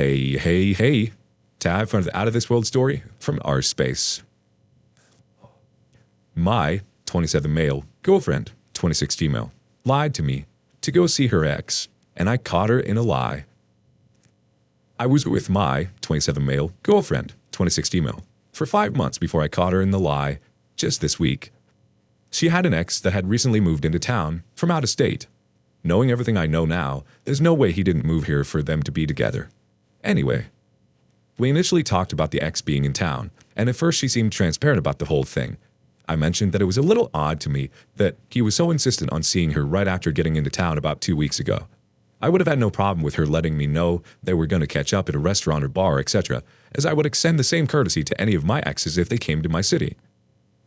Hey. Tab for the out of this world story from our space. My 27 male girlfriend, 26 female, lied to me to go see her ex, and I caught her in a lie. I was with my 27 male girlfriend, 26 female, for 5 months before I caught her in the lie just this week. She had an ex that had recently moved into town from out of state. Knowing everything I know now, there's no way he didn't move here for them to be together. Anyway, we initially talked about the ex being in town, and at first she seemed transparent about the whole thing. I mentioned that it was a little odd to me that he was so insistent on seeing her right after getting into town about 2 weeks ago. I would have had no problem with her letting me know they were going to catch up at a restaurant or bar, etc., as I would extend the same courtesy to any of my exes if they came to my city.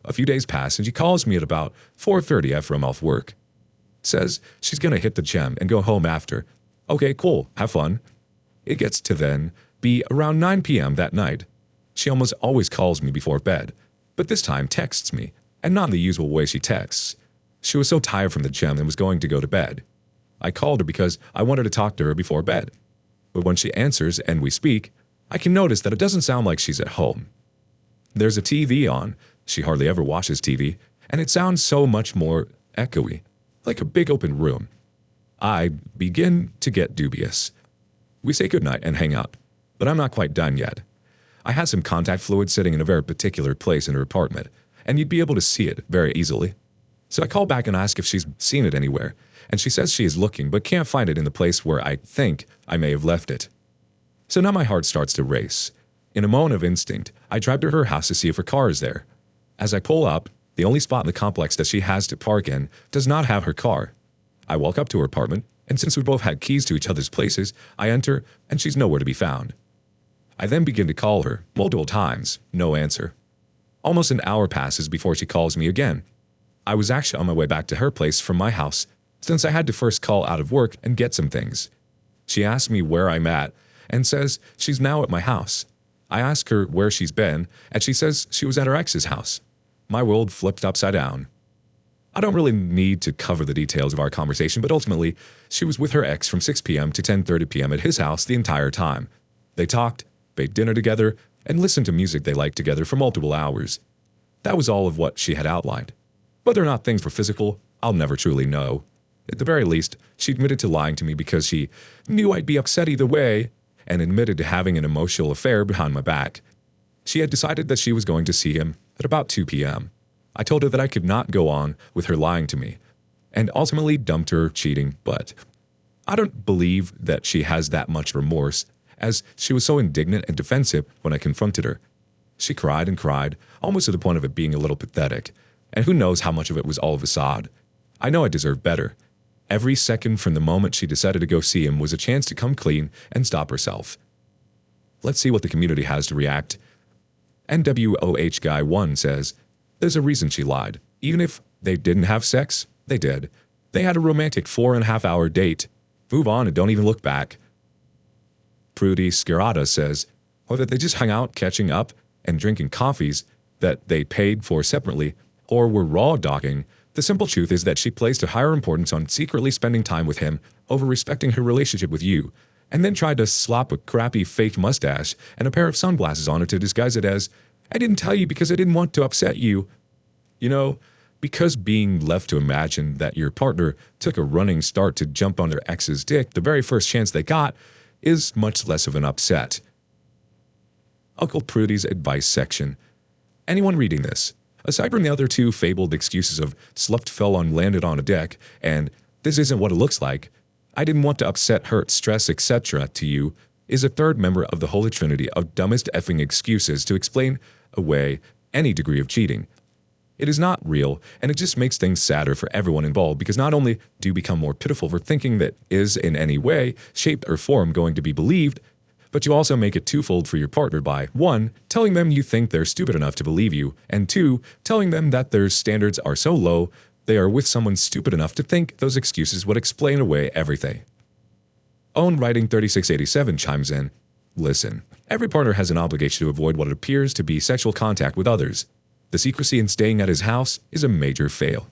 A few days pass and she calls me at about 4:30 after I'm off work. Says she's going to hit the gym and go home after. Okay, cool, have fun. It gets to then be around 9 p.m. that night. She almost always calls me before bed, but this time texts me, and not in the usual way she texts. She was so tired from the gym and was going to go to bed. I called her because I wanted to talk to her before bed. But when she answers and we speak, I can notice that it doesn't sound like she's at home. There's a TV on. She hardly ever watches TV, and it sounds so much more echoey, like a big open room. I begin to get dubious. We say goodnight and hang up, but I'm not quite done yet. I had some contact fluid sitting in a very particular place in her apartment, and you'd be able to see it very easily. So I call back and ask if she's seen it anywhere, and she says she is looking but can't find it in the place where I think I may have left it. So now my heart starts to race. In a moment of instinct, I drive to her house to see if her car is there. As I pull up, the only spot in the complex that she has to park in does not have her car. I walk up to her apartment, and since we both had keys to each other's places, I enter, and she's nowhere to be found. I then begin to call her, multiple times, no answer. Almost an hour passes before she calls me again. I was actually on my way back to her place from my house, since I had to first call out of work and get some things. She asks me where I'm at, and says she's now at my house. I ask her where she's been, and she says she was at her ex's house. My world flipped upside down. I don't really need to cover the details of our conversation, but ultimately, she was with her ex from 6 p.m. to 10:30 p.m. at his house the entire time. They talked, ate dinner together, and listened to music they liked together for multiple hours. That was all of what she had outlined. Whether or not things were physical, I'll never truly know. At the very least, she admitted to lying to me because she knew I'd be upset either way, and admitted to having an emotional affair behind my back. She had decided that she was going to see him at about 2 p.m. I told her that I could not go on with her lying to me, and ultimately dumped her cheating, but I don't believe that she has that much remorse, as she was so indignant and defensive when I confronted her. She cried and cried, almost to the point of it being a little pathetic, and who knows how much of it was all a facade. I know I deserve better. Every second from the moment she decided to go see him was a chance to come clean and stop herself. Let's see what the community has to react. NWOH Guy 1 says, there's a reason she lied. Even if they didn't have sex, they did. They had a romantic 4.5-hour date. Move on and don't even look back. Prudy Skirata says, or that they just hung out catching up and drinking coffees that they paid for separately, or were raw dogging. The simple truth is that she placed a higher importance on secretly spending time with him over respecting her relationship with you, and then tried to slap a crappy fake mustache and a pair of sunglasses on her to disguise it as, I didn't tell you because I didn't want to upset you. You know, because being left to imagine that your partner took a running start to jump on their ex's dick the very first chance they got is much less of an upset. Uncle Prudy's advice section. Anyone reading this? Aside from the other two fabled excuses of slept, fell on, landed on a deck, and this isn't what it looks like, I didn't want to upset, hurt, stress, etc. to you, is a third member of the holy trinity of dumbest effing excuses to explain away any degree of cheating. It is not real, and it just makes things sadder for everyone involved because not only do you become more pitiful for thinking that is in any way, shape, or form going to be believed, but you also make it twofold for your partner by 1. Telling them you think they're stupid enough to believe you, and 2. Telling them that their standards are so low they are with someone stupid enough to think those excuses would explain away everything. Own Writing 3687 chimes in, listen, every partner has an obligation to avoid what appears to be sexual contact with others. The secrecy in staying at his house is a major fail.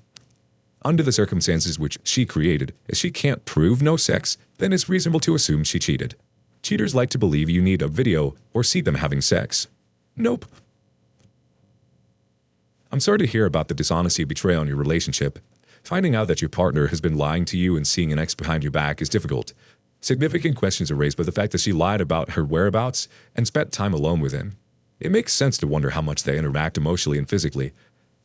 Under the circumstances which she created, if she can't prove no sex, then it's reasonable to assume she cheated. Cheaters like to believe you need a video or see them having sex. Nope. I'm sorry to hear about the dishonesty and betrayal in your relationship. Finding out that your partner has been lying to you and seeing an ex behind your back is difficult. Significant questions are raised by the fact that she lied about her whereabouts and spent time alone with him. It makes sense to wonder how much they interact emotionally and physically.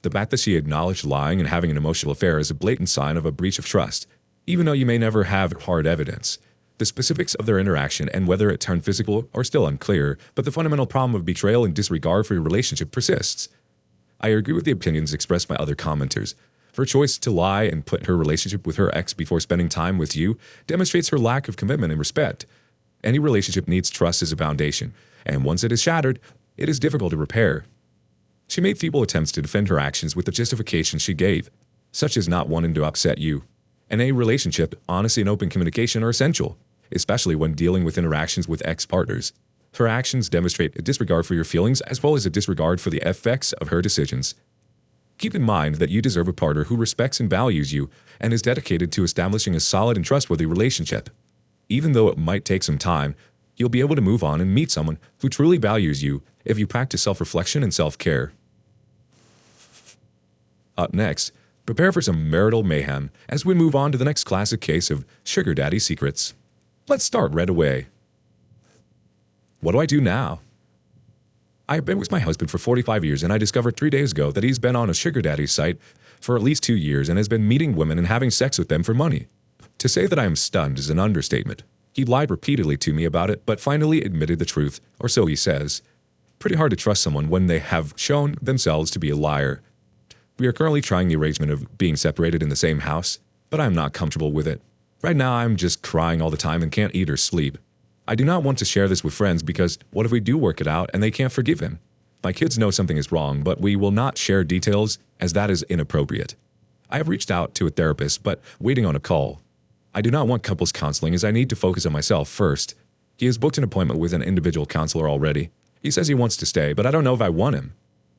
The fact that she acknowledged lying and having an emotional affair is a blatant sign of a breach of trust, even though you may never have hard evidence. The specifics of their interaction and whether it turned physical are still unclear, but the fundamental problem of betrayal and disregard for your relationship persists. I agree with the opinions expressed by other commenters. Her choice to lie and put her relationship with her ex before spending time with you demonstrates her lack of commitment and respect. Any relationship needs trust as a foundation, and once it is shattered, it is difficult to repair. She made feeble attempts to defend her actions with the justification she gave, such as not wanting to upset you. In a relationship, honesty and open communication are essential, especially when dealing with interactions with ex-partners. Her actions demonstrate a disregard for your feelings as well as a disregard for the effects of her decisions. Keep in mind that you deserve a partner who respects and values you and is dedicated to establishing a solid and trustworthy relationship. Even though it might take some time, you'll be able to move on and meet someone who truly values you if you practice self-reflection and self-care. Up next, prepare for some marital mayhem as we move on to the next classic case of sugar daddy secrets. Let's start right away. What do I do now? I have been with my husband for 45 years, and I discovered 3 days ago that he's been on a sugar daddy site for at least 2 years and has been meeting women and having sex with them for money. To say that I am stunned is an understatement. He lied repeatedly to me about it, but finally admitted the truth, or so he says. Pretty hard to trust someone when they have shown themselves to be a liar. We are currently trying the arrangement of being separated in the same house, but I am not comfortable with it. Right now, I'm just crying all the time and can't eat or sleep. I do not want to share this with friends because what if we do work it out and they can't forgive him? My kids know something is wrong, but we will not share details as that is inappropriate. I have reached out to a therapist, but waiting on a call. I do not want couples counseling as I need to focus on myself first. He has booked an appointment with an individual counselor already. He says he wants to stay, but I don't know if I want him.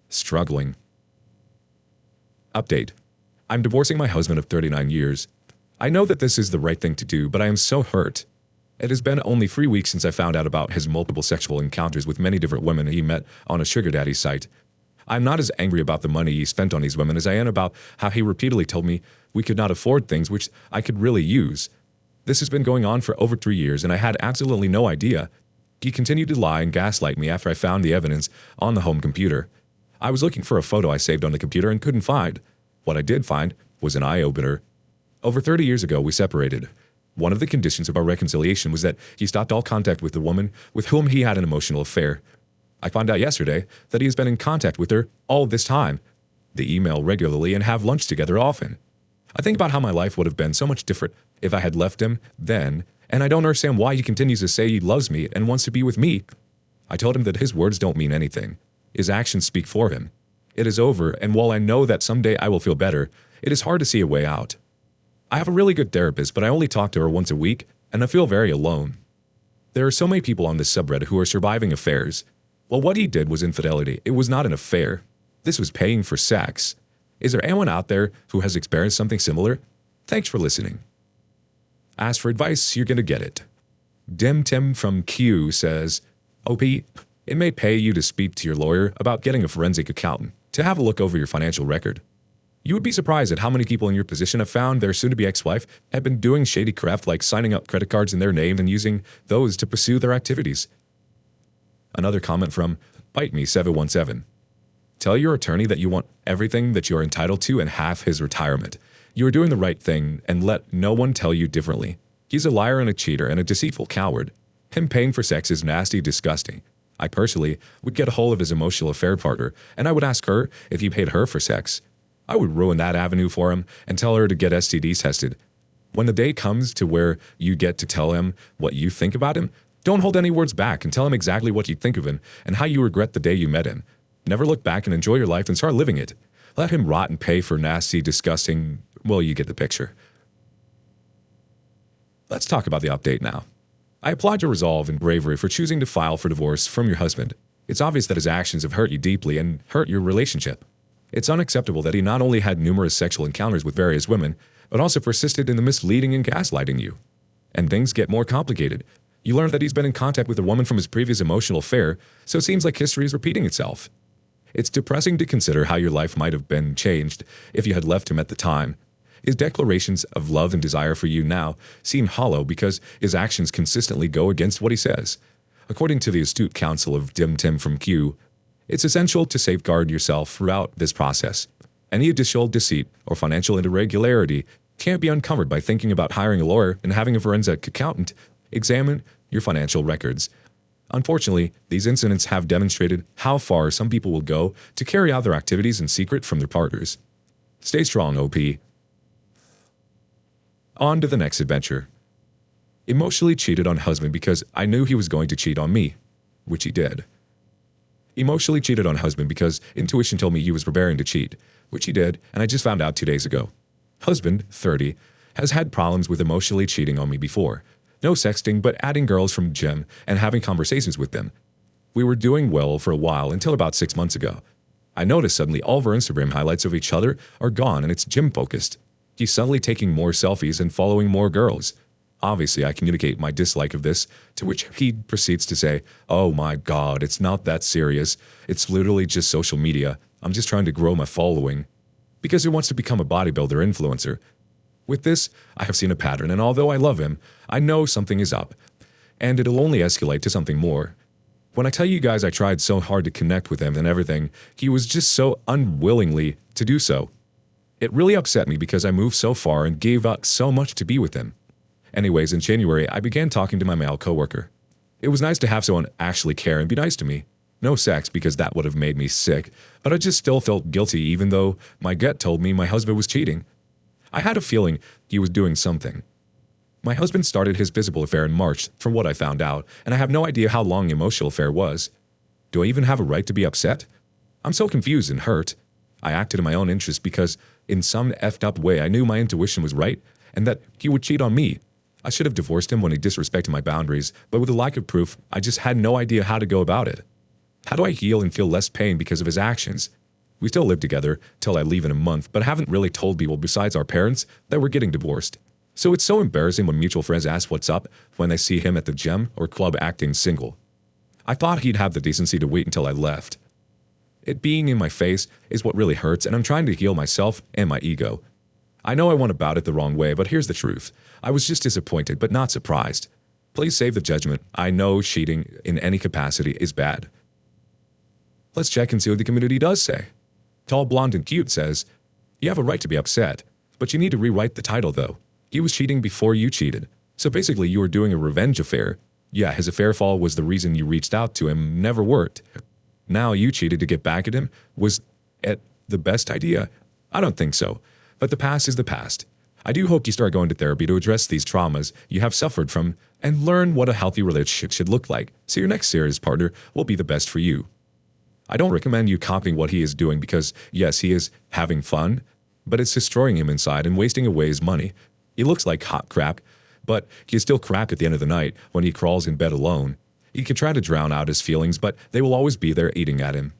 Struggling. Update. I'm divorcing my husband of 39 years. I know that this is the right thing to do, but I am so hurt. It has been only 3 weeks since I found out about his multiple sexual encounters with many different women he met on a sugar daddy site. I'm not as angry about the money he spent on these women as I am about how he repeatedly told me we could not afford things which I could really use. This has been going on for over 3 years, and I had absolutely no idea. He continued to lie and gaslight me after I found the evidence on the home computer. I was looking for a photo I saved on the computer and couldn't find. What I did find was an eye-opener. Over 30 years ago, we separated. One of the conditions of our reconciliation was that he stopped all contact with the woman with whom he had an emotional affair. I found out yesterday that he has been in contact with her all this time. They email regularly and have lunch together often. I think about how my life would have been so much different if I had left him then, and I don't understand why he continues to say he loves me and wants to be with me. I told him that his words don't mean anything. His actions speak for him. It is over, and while I know that someday I will feel better, it is hard to see a way out. I have a really good therapist, but I only talk to her once a week, and I feel very alone. There are so many people on this subreddit who are surviving affairs. Well, what he did was infidelity. It was not an affair. This was paying for sex. Is there anyone out there who has experienced something similar? Thanks for listening. As for advice, you're gonna get it. Dim Tim from Q says, OP, it may pay you to speak to your lawyer about getting a forensic accountant to have a look over your financial record. You would be surprised at how many people in your position have found their soon-to-be ex-wife have been doing shady crap like signing up credit cards in their name and using those to pursue their activities. Another comment from Bite Me 717. Tell your attorney that you want everything that you are entitled to and half his retirement. You are doing the right thing, and let no one tell you differently. He's a liar and a cheater and a deceitful coward. Him paying for sex is nasty, disgusting. I personally would get a hold of his emotional affair partner, and I would ask her if he paid her for sex. I would ruin that avenue for him and tell her to get STDs tested. When the day comes to where you get to tell him what you think about him, don't hold any words back and tell him exactly what you think of him and how you regret the day you met him. Never look back and enjoy your life and start living it. Let him rot and pay for nasty, disgusting, well, you get the picture. Let's talk about the update now. I applaud your resolve and bravery for choosing to file for divorce from your husband. It's obvious that his actions have hurt you deeply and hurt your relationship. It's unacceptable that he not only had numerous sexual encounters with various women, but also persisted in the misleading and gaslighting you. And things get more complicated. You learn that he's been in contact with a woman from his previous emotional affair, so it seems like history is repeating itself. It's depressing to consider how your life might have been changed if you had left him at the time. His declarations of love and desire for you now seem hollow because his actions consistently go against what he says. According to the astute counsel of Dim Tim from Q, it's essential to safeguard yourself throughout this process. Any additional deceit or financial irregularity can't be uncovered by thinking about hiring a lawyer and having a forensic accountant examine your financial records. Unfortunately, these incidents have demonstrated how far some people will go to carry out their activities in secret from their partners. Stay strong, OP. On to the next adventure. Emotionally cheated on husband because I knew he was going to cheat on me, which he did. Emotionally cheated on husband because intuition told me he was preparing to cheat, which he did, and I just found out 2 days ago. Husband, 30, has had problems with emotionally cheating on me before. No sexting, but adding girls from gym and having conversations with them. We were doing well for a while until about 6 months ago. I noticed suddenly all of our Instagram highlights of each other are gone and it's gym focused. He's suddenly taking more selfies and following more girls. Obviously, I communicate my dislike of this, to which he proceeds to say, "Oh my God, it's not that serious. It's literally just social media. I'm just trying to grow my following." Because he wants to become a bodybuilder influencer. With this, I have seen a pattern, and although I love him, I know something is up, and it'll only escalate to something more. When I tell you guys I tried so hard to connect with him and everything, he was just so unwillingly to do so. It really upset me because I moved so far and gave up so much to be with him. Anyways, in January, I began talking to my male coworker. It was nice to have someone actually care and be nice to me. No sex because that would have made me sick, but I just still felt guilty even though my gut told me my husband was cheating. I had a feeling he was doing something. My husband started his physical affair in March, from what I found out, and I have no idea how long the emotional affair was. Do I even have a right to be upset? I'm so confused and hurt. I acted in my own interest because, in some effed up way, I knew my intuition was right and that he would cheat on me. I should have divorced him when he disrespected my boundaries, but with a lack of proof, I just had no idea how to go about it. How do I heal and feel less pain because of his actions? We still live together till I leave in a month, but haven't really told people besides our parents that we're getting divorced. So it's so embarrassing when mutual friends ask what's up when they see him at the gym or club acting single. I thought he'd have the decency to wait until I left. It being in my face is what really hurts, and I'm trying to heal myself and my ego. I know I went about it the wrong way, but here's the truth. I was just disappointed, but not surprised. Please save the judgment. I know cheating in any capacity is bad. Let's check and see what the community does say. Tall, blonde, and cute says, "You have a right to be upset, but you need to rewrite the title though. He was cheating before you cheated. So basically you were doing a revenge affair. Yeah, his affair fall was the reason you reached out to him, never worked. Now you cheated to get back at him. Was it the best idea? I don't think so. But the past is the past. I do hope you start going to therapy to address these traumas you have suffered from and learn what a healthy relationship should look like, so your next serious partner will be the best for you. I don't recommend you copying what he is doing because, yes, he is having fun, but it's destroying him inside and wasting away his money. He looks like hot crack, but he is still crack at the end of the night when he crawls in bed alone. He can try to drown out his feelings, but they will always be there eating at him.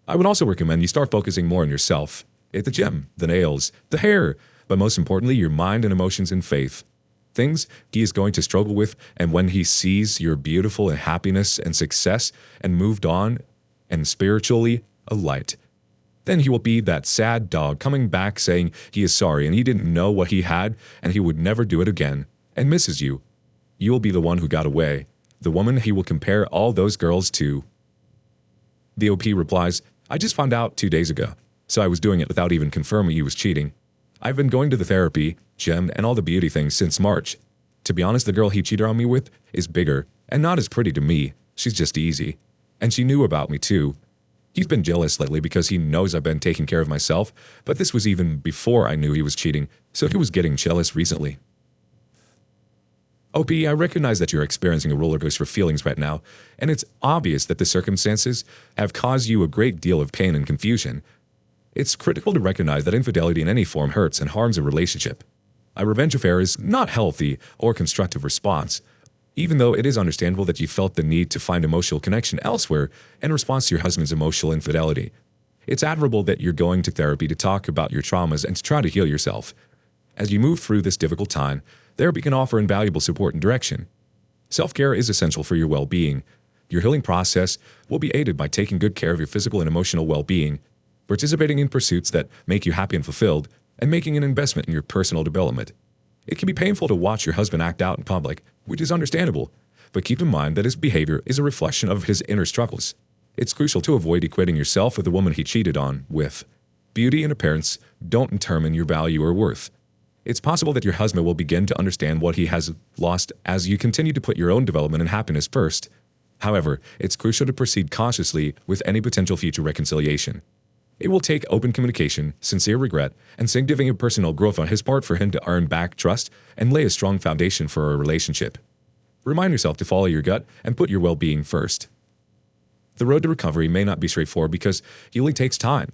I would also recommend you start focusing more on yourself. At the gym, the nails, the hair, but most importantly, your mind and emotions and faith. Things he is going to struggle with, and when he sees your beautiful and happiness and success and moved on and spiritually a light, then he will be that sad dog coming back saying he is sorry and he didn't know what he had and he would never do it again and misses you. You will be the one who got away, the woman he will compare all those girls to. The OP replies, "I just found out 2 days ago, so I was doing it without even confirming he was cheating. I've been going to the therapy, gym, and all the beauty things since March. To be honest, the girl he cheated on me with is bigger and not as pretty to me. She's just easy. And she knew about me too. He's been jealous lately because he knows I've been taking care of myself, but this was even before I knew he was cheating, so he was getting jealous recently." OP, I recognize that you're experiencing a rollercoaster of feelings right now, and it's obvious that the circumstances have caused you a great deal of pain and confusion. It's critical to recognize that infidelity in any form hurts and harms a relationship. A revenge affair is not healthy or constructive response, even though it is understandable that you felt the need to find emotional connection elsewhere in response to your husband's emotional infidelity. It's admirable that you're going to therapy to talk about your traumas and to try to heal yourself. As you move through this difficult time, therapy can offer invaluable support and direction. Self-care is essential for your well-being. Your healing process will be aided by taking good care of your physical and emotional well-being, participating in pursuits that make you happy and fulfilled, and making an investment in your personal development. It can be painful to watch your husband act out in public, which is understandable, but keep in mind that his behavior is a reflection of his inner struggles. It's crucial to avoid equating yourself with the woman he cheated on with. Beauty and appearance don't determine your value or worth. It's possible that your husband will begin to understand what he has lost as you continue to put your own development and happiness first. However, it's crucial to proceed cautiously with any potential future reconciliation. It will take open communication, sincere regret, and significant personal growth on his part for him to earn back trust and lay a strong foundation for a relationship. Remind yourself to follow your gut and put your well-being first. The road to recovery may not be straightforward because healing takes time.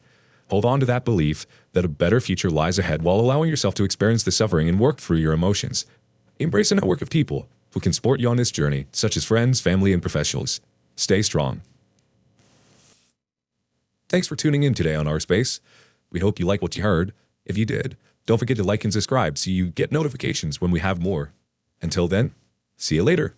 Hold on to that belief that a better future lies ahead while allowing yourself to experience the suffering and work through your emotions. Embrace a network of people who can support you on this journey, such as friends, family, and professionals. Stay strong. Thanks for tuning in today on Our Space. We hope you like what you heard. If you did, don't forget to like and subscribe so you get notifications when we have more. Until then, see you later.